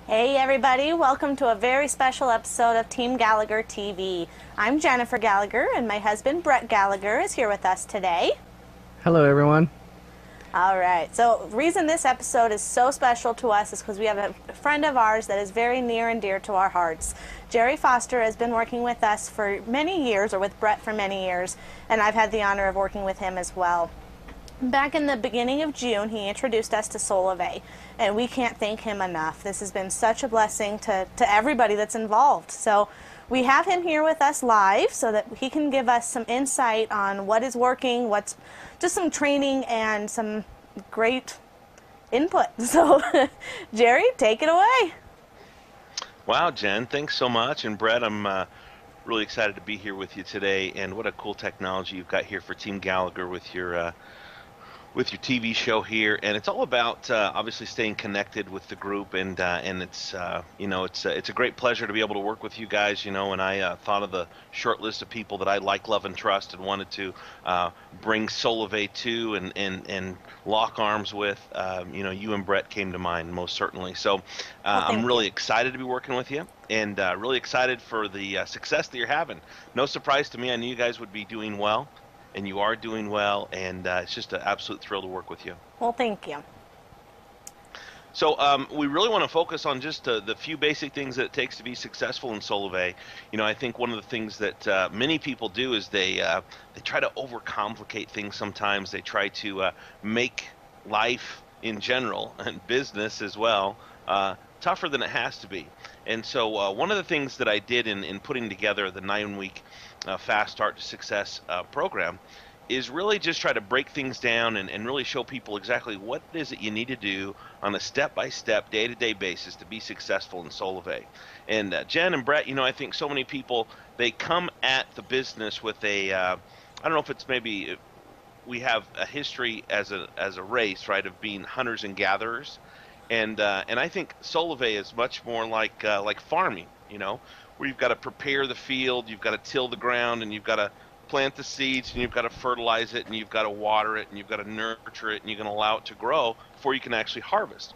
Hey everybody, welcome to a very special episode of Team Gallagher TV. I'm Jennifer Gallagher and my husband Brett Gallagher is here with us today. Hello everyone. Alright, so the reason this episode is so special to us is because we have a friend of ours that is very near and dear to our hearts. Jerry Foster has been working with us for many years, or with Brett for many years, and I've had the honor of working with him as well. Back in the beginning of June, he introduced us to Solavei, and we can't thank him enough. This has been such a blessing to everybody that's involved. So we have him here with us live so that he can give us some insight on what is working, what's just some training and some great input. So Jerry, take it away. Wow, Jen, thanks so much. And Brett, I'm really excited to be here with you today. And what a cool technology you've got here for Team Gallagher with your TV show here, and it's all about obviously staying connected with the group, and it's it's a great pleasure to be able to work with you guys. And I thought of the short list of people that I like, love, and trust, and wanted to bring Solavei to and lock arms with. You and Brett came to mind most certainly. So I'm really excited to be working with you, and really excited for the success that you're having. No surprise to me. I knew you guys would be doing well. And you are doing well, and it's just an absolute thrill to work with you. Well, thank you. So we really want to focus on just the few basic things that it takes to be successful in Solavei. I think one of the things that many people do is they try to overcomplicate things sometimes. They try to make life in general, and business as well, tougher than it has to be. And so one of the things that I did in putting together the 9-week Fast Start to Success program is really just try to break things down and really show people exactly what it is that you need to do on a step-by-step, day-to-day basis to be successful in Solavei. And Jen and Brett, I think so many people, they come at the business with I don't know if it's maybe we have a history as a race, right, of being hunters and gatherers. And I think Solavei is much more like farming, where you've got to prepare the field, you've got to till the ground, and you've got to plant the seeds, and you've got to fertilize it, and you've got to water it, and you've got to nurture it, and you're going to allow it to grow before you can actually harvest.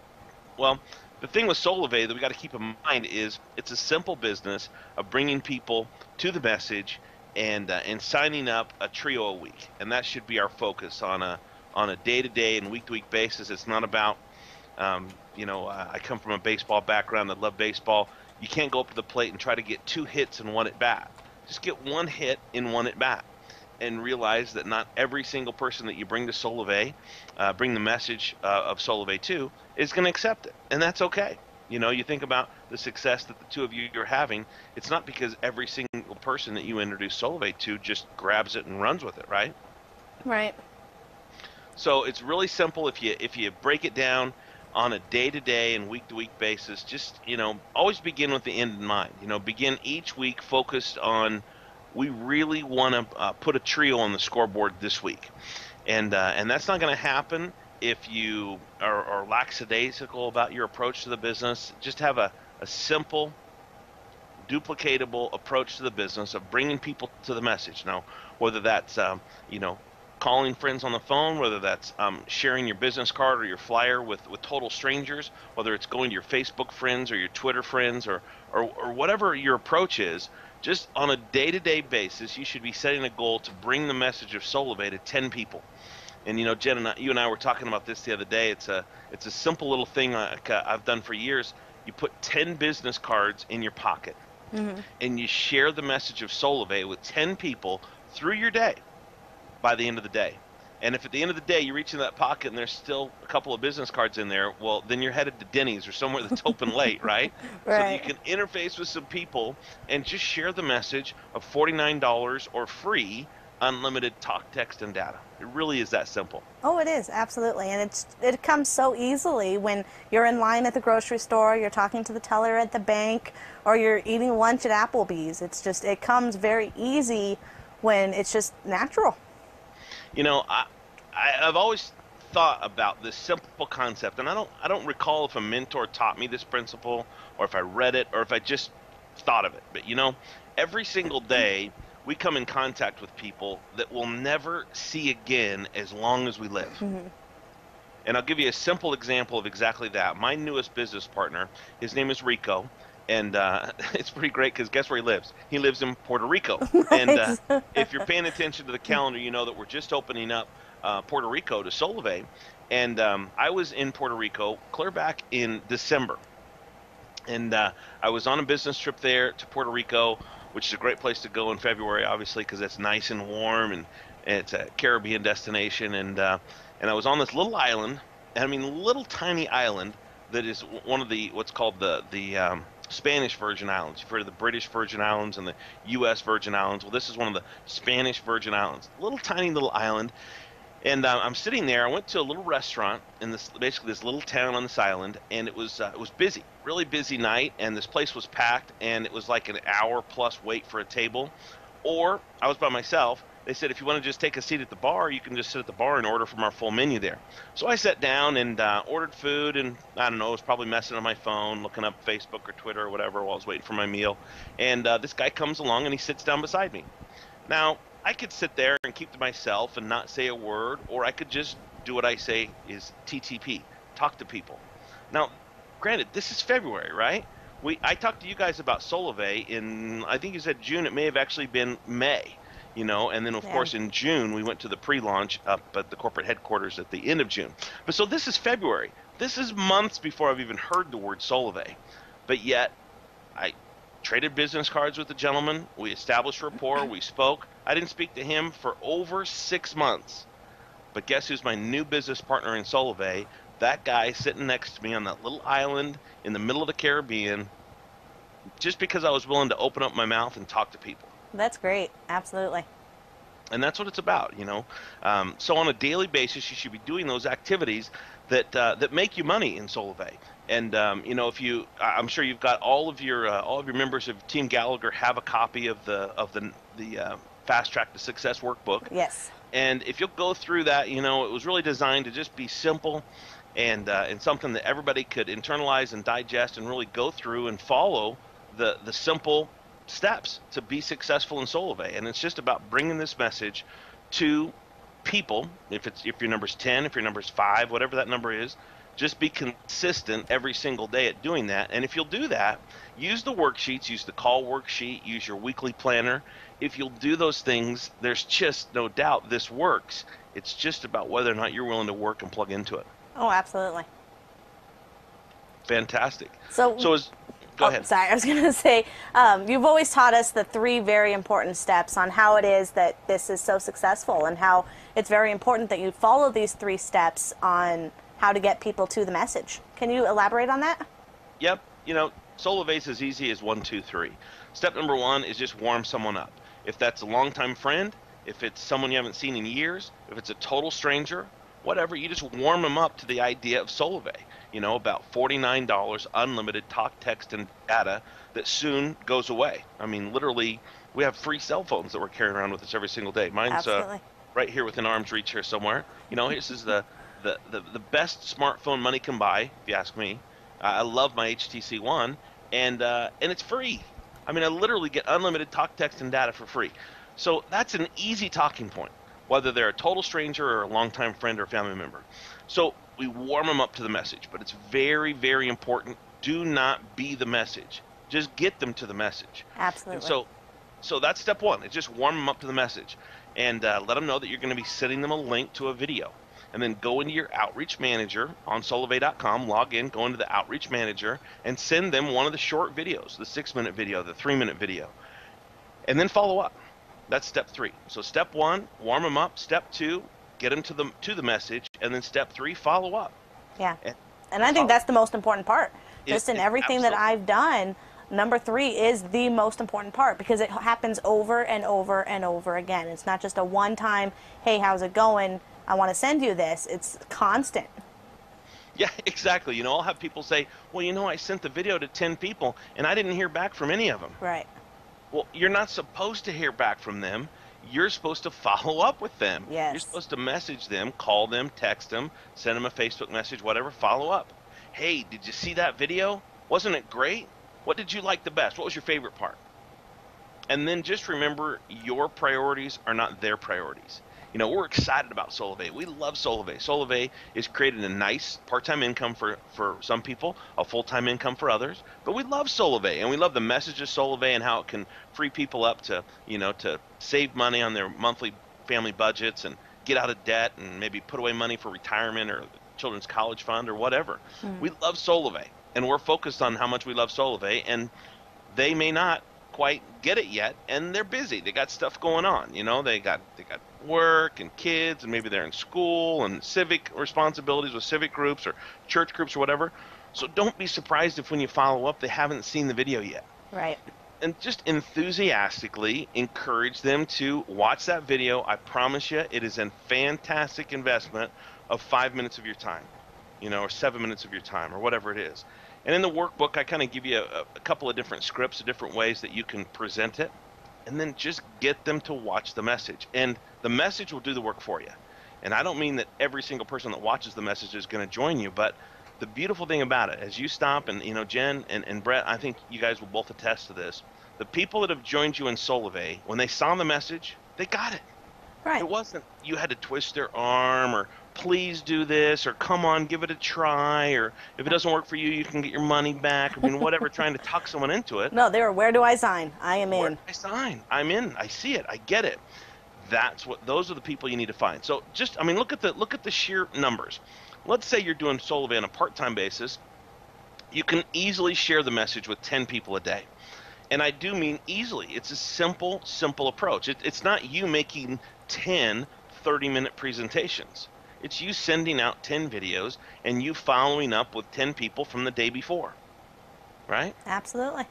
Well, the thing with Solavei that we got to keep in mind is it's a simple business of bringing people to the message and signing up a trio a week, and that should be our focus on a day-to-day and week-to-week basis. It's not about I come from a baseball background. I love baseball. You can't go up to the plate and try to get 2 hits in 1 at bat. Just get 1 hit in 1 at bat, and realize that not every single person that you bring to Solavei, bring the message of Solavei to, is going to accept it, and that's okay. You think about the success that the two of you are having. It's not because every single person that you introduce Solavei to just grabs it and runs with it, right? Right. So it's really simple if you break it down on a day-to-day and week-to-week basis. Just always begin with the end in mind. Begin each week focused on, we really want to put a trio on the scoreboard this week, and that's not going to happen if you are lackadaisical about your approach to the business. Just have a simple, duplicatable approach to the business of bringing people to the message. Now, whether that's calling friends on the phone, whether that's sharing your business card or your flyer with total strangers, whether it's going to your Facebook friends or your Twitter friends or whatever your approach is, just on a day-to-day basis, you should be setting a goal to bring the message of Solavei to 10 people. And Jen and you and I were talking about this the other day. It's a simple little thing I've done for years. You put 10 business cards in your pocket, and you share the message of Solavei with 10 people through your day. By the end of the day. And if at the end of the day you reach in that pocket and there's still a couple of business cards in there, well, then you're headed to Denny's or somewhere that's open late, right? Right. So that you can interface with some people and just share the message of $49 or free unlimited talk, text, and data. It really is that simple. Oh, it is, absolutely. And it comes so easily when you're in line at the grocery store, you're talking to the teller at the bank, or you're eating lunch at Applebee's. It comes very easy when it's just natural. I've always thought about this simple concept, and I don't recall if a mentor taught me this principle, or if I read it, or if I just thought of it. But every single day we come in contact with people that we'll never see again as long as we live. And I'll give you a simple example of exactly that. My newest business partner, his name is Rico, and it's pretty great because guess where he lives? He lives in Puerto Rico. And Nice. if you're paying attention to the calendar, you know that we're just opening up Puerto Rico to Solavei. And I was in Puerto Rico clear back in December. And I was on a business trip there to Puerto Rico, which is a great place to go in February, obviously, because it's nice and warm, and it's a Caribbean destination. And I was on this little island, and I mean little tiny island that is one of the what's called the Spanish Virgin Islands. You've heard of the British Virgin Islands and the U.S. Virgin Islands. Well, this is one of the Spanish Virgin Islands. Little tiny little island, and I'm sitting there. I went to a little restaurant in this basically this little town on this island, and it was busy, really busy night, and this place was packed, and it was like an hour plus wait for a table. Or I was by myself. They said if you want to just take a seat at the bar, you can just sit at the bar and order from our full menu there. So I sat down and ordered food, and I don't know, I was probably messing on my phone, looking up Facebook or Twitter or whatever while I was waiting for my meal. And this guy comes along and he sits down beside me. Now, I could sit there and keep to myself and not say a word, or I could just do what I say is TTP, talk to people. Now, granted, this is February, right? I talked to you guys about Solavei in, I think you said June. It may have actually been May, and then of course in June we went to the pre-launch up at the corporate headquarters at the end of June. But so this is February. This is months before I've even heard the word Solavei. But yet, I traded business cards with the gentleman. We established rapport. We spoke. I didn't speak to him for over 6 months. But guess who's my new business partner in Solavei? That guy sitting next to me on that little island in the middle of the Caribbean, just because I was willing to open up my mouth and talk to people. That's great. Absolutely. And that's what it's about, So on a daily basis, you should be doing those activities that make you money in Solavei. And if I'm sure you've got all of your members of Team Gallagher have a copy of the Fast Track to Success workbook. Yes. And if you'll go through that, it was really designed to just be simple and something that everybody could internalize and digest and really go through and follow the simple steps to be successful in Solavei. And it's just about bringing this message to people. If your number's 10, if your number's 5, whatever that number is, just be consistent every single day at doing that. And if you'll do that, use the worksheets, use the call worksheet, use your weekly planner. If you'll do those things, there's just no doubt this works. It's just about whether or not you're willing to work and plug into it. Oh, absolutely. Fantastic. Go ahead. Sorry, I was going to say, you've always taught us the 3 very important steps on how it is that this is so successful, and how it's very important that you follow these 3 steps on how to get people to the message. Can you elaborate on that? Yep. Solavei is as easy as 1, 2, 3. Step number 1 is just warm someone up. If that's a longtime friend, if it's someone you haven't seen in years, if it's a total stranger, whatever, you just warm them up to the idea of Solavei. About $49 unlimited talk, text, and data that soon goes away. I mean, literally, we have free cell phones that we're carrying around with us every single day. Mine's right here within arm's reach here somewhere. This is the best smartphone money can buy, if you ask me. I love my HTC One, and it's free. I mean, I literally get unlimited talk, text, and data for free. So that's an easy talking point, whether they're a total stranger or a longtime friend or family member. So we warm them up to the message, but it's very, very important. Do not be the message. Just get them to the message. Absolutely. And so that's step 1. It's just warm them up to the message, and let them know that you're going to be sending them a link to a video. And then go into your outreach manager on solavei.com, log in, go into the outreach manager, and send them one of the short videos, the 6-minute video, the 3-minute video, and then follow up. That's step 3. So step 1, warm them up. Step 2, get them to the message, and then step 3, follow up. Yeah, and I think that's the most important part. Just in everything that I've done, number 3 is the most important part, because it happens over and over and over again. It's not just a one-time, hey, how's it going? I want to send you this. It's constant. Yeah, exactly. I'll have people say, well, I sent the video to 10 people and I didn't hear back from any of them. Right. Well, you're not supposed to hear back from them. You're supposed to follow up with them. Yes. You're supposed to message them, call them, text them, send them a Facebook message, whatever, follow up. Hey, did you see that video? Wasn't it great? What did you like the best? What was your favorite part? And then just remember, your priorities are not their priorities. We're excited about Solavei. We love Solavei. Solavei is creating a nice part-time income for some people, a full-time income for others. But we love Solavei, and we love the message of Solavei and how it can free people up to save money on their monthly family budgets and get out of debt and maybe put away money for retirement or children's college fund or whatever. We love Solavei, and we're focused on how much we love Solavei, and they may not quite get it yet, and they're busy. They got stuff going on. They got work and kids, and maybe they're in school and civic responsibilities with civic groups or church groups or whatever. So don't be surprised if when you follow up they haven't seen the video yet. Right. And just enthusiastically encourage them to watch that video. I promise you, it is a fantastic investment of 5 minutes of your time, or 7 minutes of your time, or whatever it is. And in the workbook, I kind of give you a couple of different scripts, different ways that you can present it, and then just get them to watch the message. And the message will do the work for you. And I don't mean that every single person that watches the message is going to join you, but the beautiful thing about it, as you stop, and Jen and Brett, I think you guys will both attest to this, the people that have joined you in Solavei, when they saw the message, they got it. Right. It wasn't you had to twist their arm or please do this or come on, give it a try, or if it doesn't work for you, you can get your money back. I mean, whatever, trying to talk someone into it. No, they were, where do I sign? I am Where in. do I sign? I'm in. I see it. I get it. Those are the people you need to find. So look at the sheer numbers. Let's say you're doing Solavei on a part-time basis. You can easily share the message with 10 people a day. And I do mean easily. It's a simple approach. It's not you making 10 30-minute presentations. It's you sending out 10 videos and you following up with 10 people from the day before, right? Absolutely.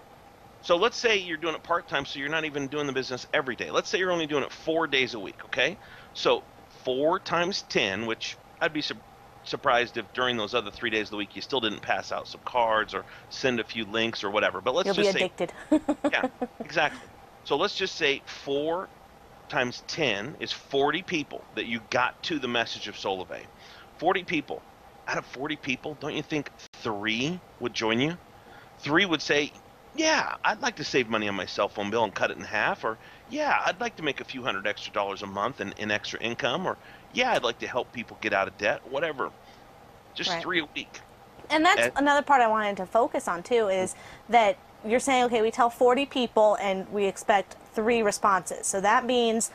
So let's say you're doing it part-time, so you're not even doing the business every day. Let's say you're only doing it 4 days a week, okay? So 4 times 10, which I'd be surprised if during those other 3 days of the week you still didn't pass out some cards or send a few links or whatever. But let's You'll just be say, addicted. yeah, exactly. So let's just say 4 times 10 is 40 people that you got to the message of Solavei. 40 people. Out of 40 people, don't you think 3 would join you? 3 would say, yeah, I'd like to save money on my cell phone bill and cut it in half. Or, yeah, I'd like to make a few $100 extra a month in extra income. Or, yeah, I'd like to help people get out of debt. Whatever. Just Right. 3 a week. And that's another part I wanted to focus on too, is that you're saying, okay, we tell 40 people and we expect 3 responses. So that means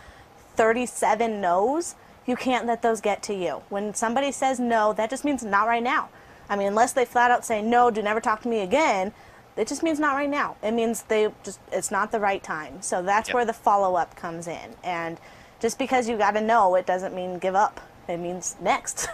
37 no's. You can't let those get to you. When somebody says no, that just means not right now. I mean, unless they flat out say no, do never talk to me again, it just means not right now. It means it's not the right time. So that's where the follow-up comes in. And just because you got to know, it doesn't mean give up. It means next.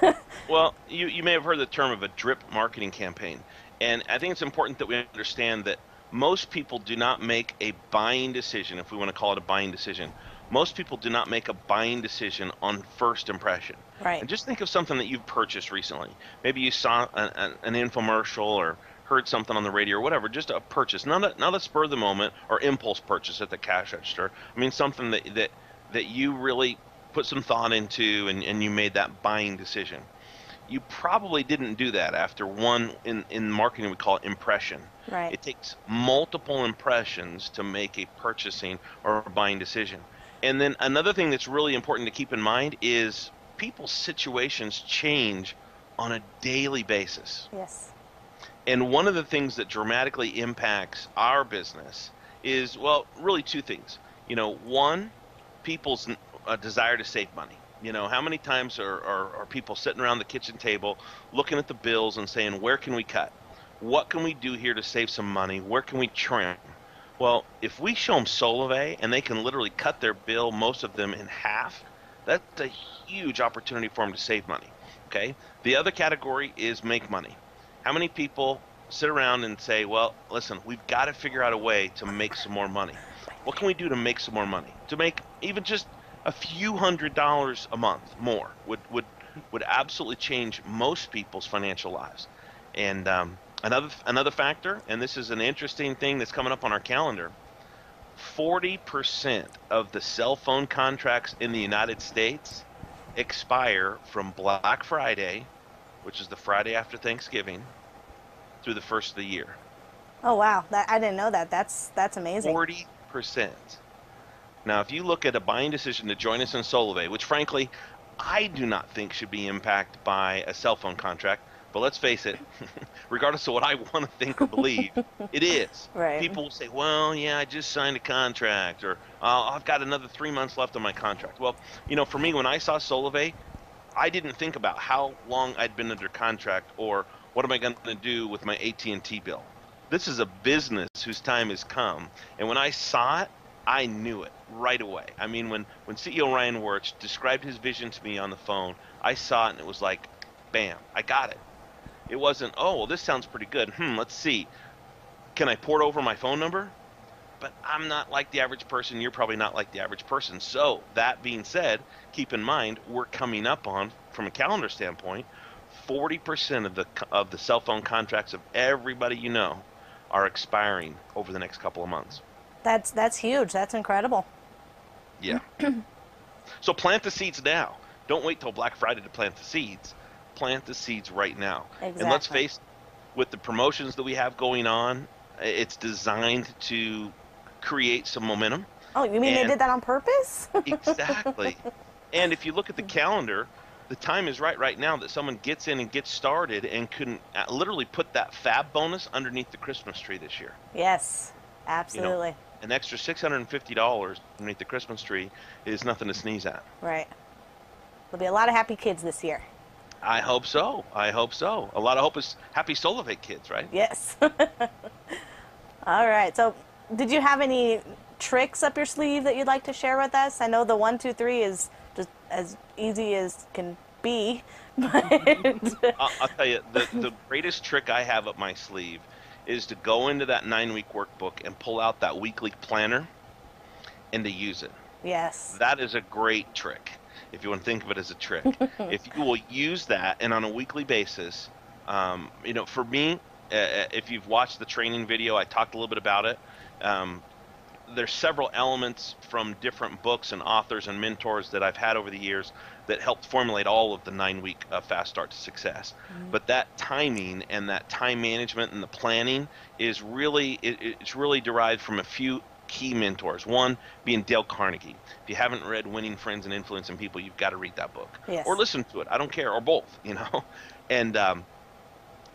Well, you may have heard the term of a drip marketing campaign. And I think it's important that we understand that most people do not make a buying decision, if we want to call it a buying decision. Most people do not make a buying decision on first impression. Right. And just think of something that you've purchased recently. Maybe you saw an infomercial or heard something on the radio or whatever, just a purchase, not a spur of the moment or impulse purchase at the cash register. I mean, something that you really put some thought into and you made that buying decision. You probably didn't do that after one, in marketing we call it impression. Right. It takes multiple impressions to make a purchasing or a buying decision. And then another thing that's really important to keep in mind is people's situations change on a daily basis. Yes. And one of the things that dramatically impacts our business is, well, really 2 things. One, people's desire to save money. How many times are people sitting around the kitchen table looking at the bills and saying, where can we cut? What can we do here to save some money? Where can we trim? Well, if we show them Solavei and they can literally cut their bill, most of them in half, that's a huge opportunity for them to save money. Okay? The other category is make money. How many people sit around and say, well, listen, we've got to figure out a way to make some more money. What can we do to make some more money? To make even just a few $100s a month more would absolutely change most people's financial lives. And another factor, and this is an interesting thing that's coming up on our calendar, 40% of the cell phone contracts in the United States expire from Black Friday, which is the Friday after Thanksgiving, through the first of the year. Oh wow, I didn't know that. That's amazing. 40%. Now, if you look at a buying decision to join us in Solavei, which frankly, I do not think should be impacted by a cell phone contract, but let's face it, regardless of what I want to think or believe, it is. Right. People will say, well, yeah, I just signed a contract, or I've got another 3 months left on my contract. Well, for me, when I saw Solavei, I didn't think about how long I'd been under contract or what am I going to do with my AT&T bill. This is a business whose time has come, and when I saw it, I knew it right away. I mean, when CEO Ryan Wirtz described his vision to me on the phone, I saw it and it was like, bam, I got it. It wasn't, oh, well, this sounds pretty good. Let's see. Can I port over my phone number? But I'm not like the average person. You're probably not like the average person. So that being said, keep in mind we're coming up on, from a calendar standpoint, 40% of the cell phone contracts of everybody are expiring over the next couple of months. That's huge. That's incredible. Yeah. So plant the seeds now. Don't wait till Black Friday to plant the seeds. Plant the seeds right now. Exactly. And let's face, with the promotions that we have going on, it's designed to create some momentum. Oh, you mean they did that on purpose? Exactly. And if you look at the calendar, the time is right now that someone gets in and gets started and can literally put that fab bonus underneath the Christmas tree this year. Yes, absolutely. An extra $650 underneath the Christmas tree is nothing to sneeze at. Right. There'll be a lot of happy kids this year. I hope so. I hope so. A lot of hope is happy Solavei kids, right? Yes. All right. So, did you have any tricks up your sleeve that you'd like to share with us? I know the 1, 2, 3 is just as easy as can be. But I'll tell you, the greatest trick I have up my sleeve is to go into that 9-week workbook and pull out that weekly planner and to use it. Yes. That is a great trick, if you want to think of it as a trick. If you will use that, and on a weekly basis, for me, if you've watched the training video, I talked a little bit about it. There's several elements from different books and authors and mentors that I've had over the years that helped formulate all of the 9-week Fast Start to Success. But that timing and that time management and the planning is really, it's really derived from a few key mentors. One being Dale Carnegie. If you haven't read Winning Friends and Influencing People, you've got to read that book. Yes. Or listen to it. I don't care. Or both, And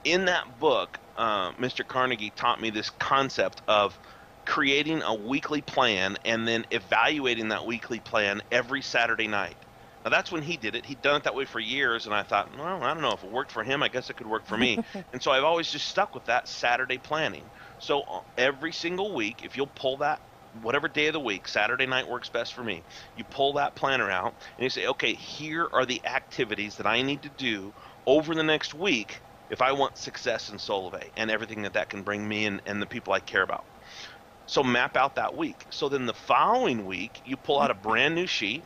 in that book, Mr. Carnegie taught me this concept of creating a weekly plan and then evaluating that weekly plan every Saturday night. Now, that's when he did it. He'd done it that way for years, and I thought, well, I don't know. If it worked for him, I guess it could work for me. And so I've always just stuck with that Saturday planning. So every single week, if you'll pull that, whatever day of the week, Saturday night works best for me, you pull that planner out, and you say, okay, here are the activities that I need to do over the next week if I want success in Solavei and everything that can bring me and the people I care about. So map out that week. So then the following week, you pull out a brand new sheet,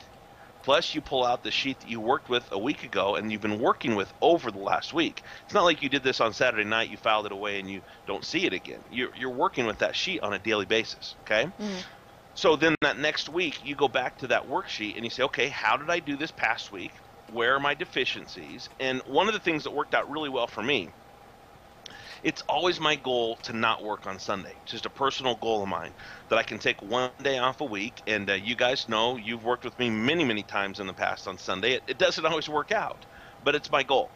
plus you pull out the sheet that you worked with a week ago and you've been working with over the last week. It's not like you did this on Saturday night, you filed it away, and you don't see it again. You're working with that sheet on a daily basis, okay? So then that next week, you go back to that worksheet and you say, okay, how did I do this past week? Where are my deficiencies? And one of the things that worked out really well for me, it's always my goal to not work on Sunday. It's just a personal goal of mine that I can take one day off a week. And you guys know, you've worked with me many, many times in the past on Sunday. It doesn't always work out, but it's my goal.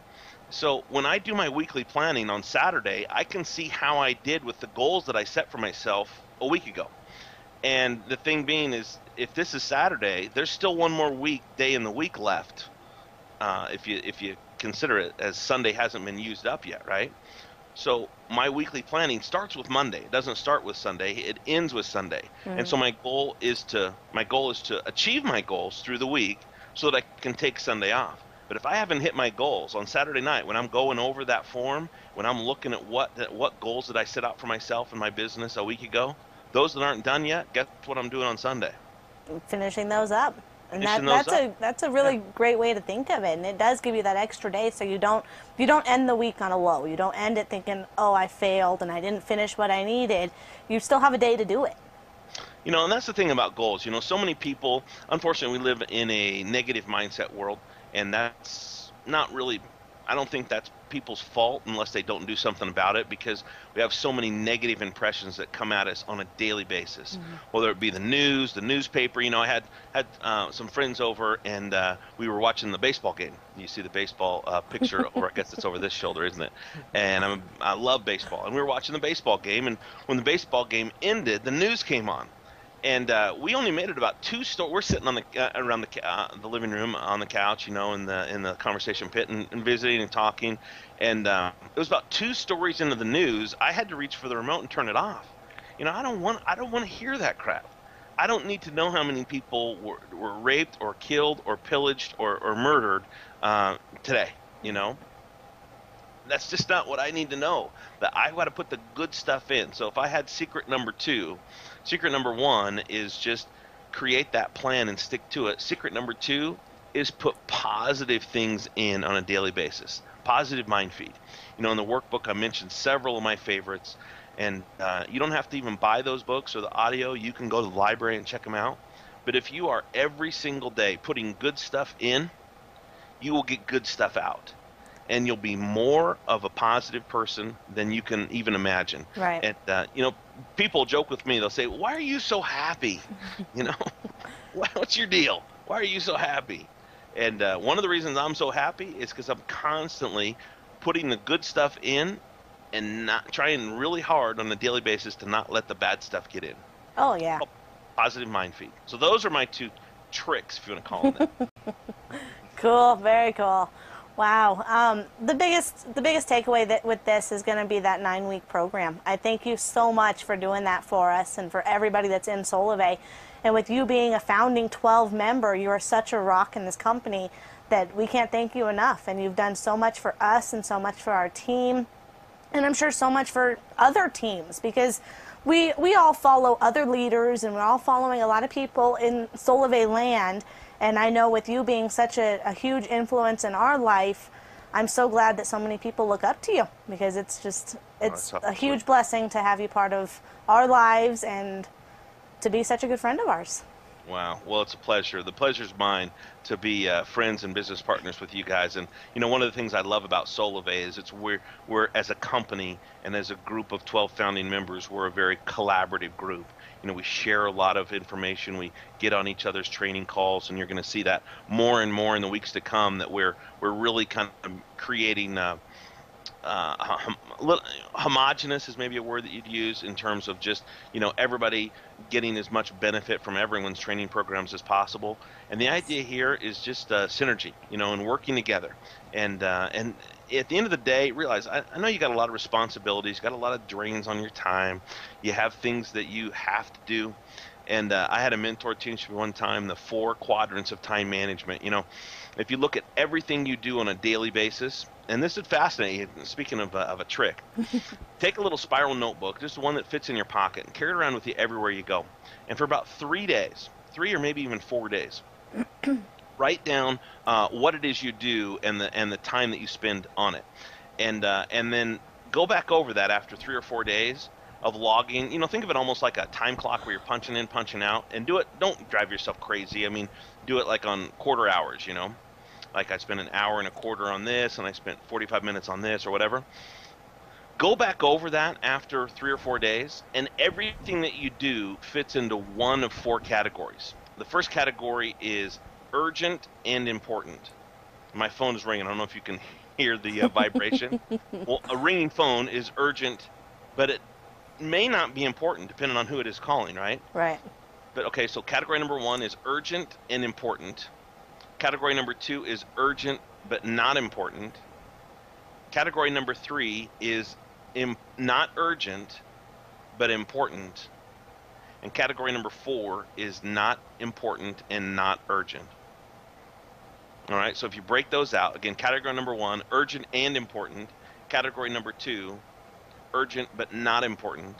So when I do my weekly planning on Saturday, I can see how I did with the goals that I set for myself a week ago. And the thing being is, if this is Saturday, there's still one more day in the week left. If you consider it as Sunday hasn't been used up yet, right? So my weekly planning starts with Monday. It doesn't start with Sunday. It ends with Sunday. And so my goal is to achieve my goals through the week so that I can take Sunday off. But if I haven't hit my goals on Saturday night, when I'm going over that form, when I'm looking at what goals did I set out for myself and my business a week ago, those that aren't done yet, guess what I'm doing on Sunday? Finishing those up. And that's a really great way to think of it, and it does give you that extra day, so you don't end the week on a low. You don't end it thinking, oh, I failed and I didn't finish what I needed. You still have a day to do it. And that's the thing about goals. So many people, unfortunately, we live in a negative mindset world, and that's not really, I don't think that's people's fault unless they don't do something about it, because we have so many negative impressions that come at us on a daily basis, whether it be the news, the newspaper. I had some friends over, and we were watching the baseball game. You see the baseball picture over, I guess it's over this shoulder, isn't it? And I love baseball, and we were watching the baseball game, and when the baseball game ended, the news came on. And we only made it about two stories. We're sitting on around the living room on the couch, in the conversation pit, and visiting and talking. And it was about two stories into the news. I had to reach for the remote and turn it off. I don't want to hear that crap. I don't need to know how many people were raped or killed or pillaged or murdered today. That's just not what I need to know. That I've got to put the good stuff in. So if I had secret number one is just create that plan and stick to it. Secret number two is put positive things in on a daily basis. Positive mind feed. In the workbook, I mentioned several of my favorites, and you don't have to even buy those books or the audio. You can go to the library and check them out. But if you are every single day putting good stuff in, you will get good stuff out. And you'll be more of a positive person than you can even imagine. Right. And, people joke with me. They'll say, why are you so happy? What's your deal? Why are you so happy? And one of the reasons I'm so happy is because I'm constantly putting the good stuff in and not trying really hard on a daily basis to not let the bad stuff get in. Oh, yeah. Positive mind feed. So those are my two tricks, if you want to call them that. Cool. Very cool. Wow. The biggest takeaway with this is going to be that 9-week program. I thank you so much for doing that for us and for everybody that's in Solavei. And with you being a founding 12 member, you are such a rock in this company that we can't thank you enough. And you've done so much for us and so much for our team. And I'm sure so much for other teams, because we all follow other leaders, and we're all following a lot of people in Solavei land. And I know with you being such a huge influence in our life, I'm so glad that so many people look up to you, because it's a huge blessing to have you part of our lives and to be such a good friend of ours. Wow. Well, it's a pleasure. The pleasure's mine to be friends and business partners with you guys. And, one of the things I love about Solavei is we're as a company and as a group of 12 founding members, we're a very collaborative group. We share a lot of information. We get on each other's training calls, and you're going to see that more and more in the weeks to come, that we're really kind of creating homogenous is maybe a word that you'd use, in terms of just everybody getting as much benefit from everyone's training programs as possible. And the idea here is just synergy, and working together. And at the end of the day, realize I know you got a lot of responsibilities, you got a lot of drains on your time, you have things that you have to do. And I had a mentor teach me one time the 4 quadrants of time management. If you look at everything you do on a daily basis, and this is fascinating, speaking of a trick, take a little spiral notebook, just one that fits in your pocket, and carry it around with you everywhere you go. And for about 3 days, 3 or maybe even 4 days, write down what it is you do and the time that you spend on it. And then go back over that after 3 or 4 days of logging. Think of it almost like a time clock where you're punching in, punching out, and don't drive yourself crazy. I mean, do it like on quarter hours, like I spent an hour and a quarter on this, and I spent 45 minutes on this, or whatever. Go back over that after 3 or 4 days, and everything that you do fits into one of 4 categories. The first category is urgent and important. My phone is ringing. I don't know if you can hear the vibration. Well, a ringing phone is urgent, but it may not be important depending on who it is calling, right? Right. But okay, so category number 1 is urgent and important. Category number 2 is urgent but not important. Category number 3 is not urgent but important. And category number 4 is not important and not urgent. All right, so if you break those out, again, category number 1, urgent and important. Category number 2, urgent but not important.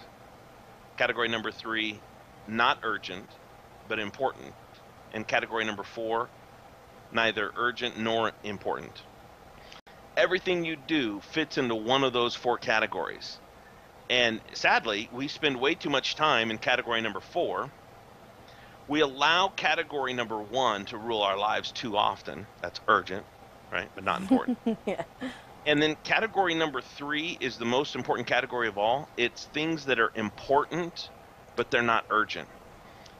Category number 3, not urgent but important. And category number 4, neither urgent nor important. Everything you do fits into one of those 4 categories. And sadly, we spend way too much time in category number 4. We allow category number 1 to rule our lives too often. That's urgent, right? But not important. Yeah. And then category number 3 is the most important category of all. It's things that are important, but they're not urgent.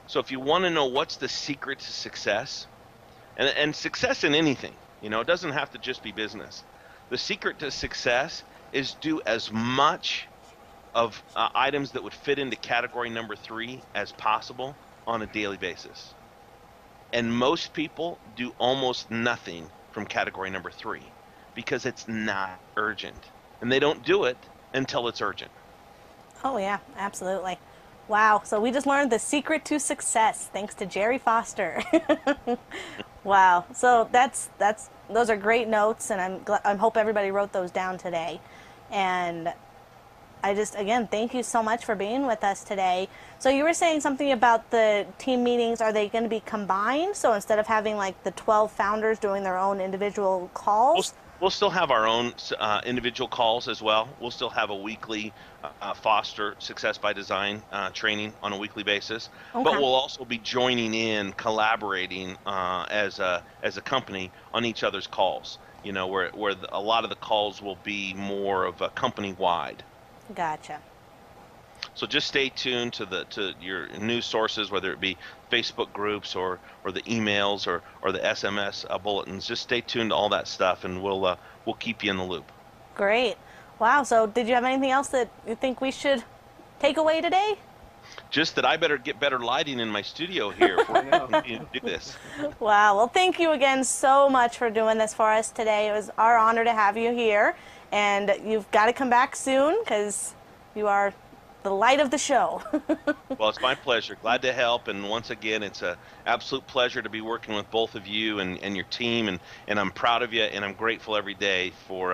So if you want to know what's the secret to success, and success in anything, you know, it doesn't have to just be business. The secret to success is do as much of items that would fit into category number 3 as possible on a daily basis. And most people do almost nothing from category number 3 because it's not urgent. And they don't do it until it's urgent. Oh yeah, absolutely. Wow, so we just learned the secret to success thanks to Jerry Foster. Wow, so those are great notes, and I hope everybody wrote those down today. And again, thank you so much for being with us today. So you were saying something about the team meetings. Are they going to be combined? So instead of having like the 12 founders doing their own individual calls? We'll still have our own individual calls as well. We'll still have a weekly Foster Success by Design training on a weekly basis. Okay. But we'll also be joining in, collaborating as a company on each other's calls. You know, where a lot of the calls will be more of a company-wide. Gotcha. So just stay tuned to your news sources, whether it be Facebook groups or the emails or the SMS bulletins. Just stay tuned to all that stuff, and we'll keep you in the loop. Great. Wow. So did you have anything else that you think we should take away today? Just that I better get better lighting in my studio here if we're going to do this. Wow. Well, thank you again so much for doing this for us today. It was our honor to have you here, and you've got to come back soon because you are the light of the show. Well, it's my pleasure. Glad to help. And once again, it's an absolute pleasure to be working with both of you and your team. And I'm proud of you, and I'm grateful every day for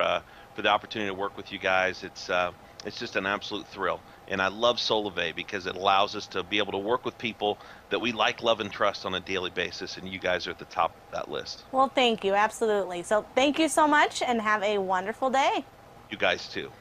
the opportunity to work with you guys. It's just an absolute thrill. And I love Solavei because it allows us to be able to work with people that we like, love, and trust on a daily basis. And you guys are at the top of that list. Well, thank you. Absolutely. So thank you so much, and have a wonderful day. You guys too.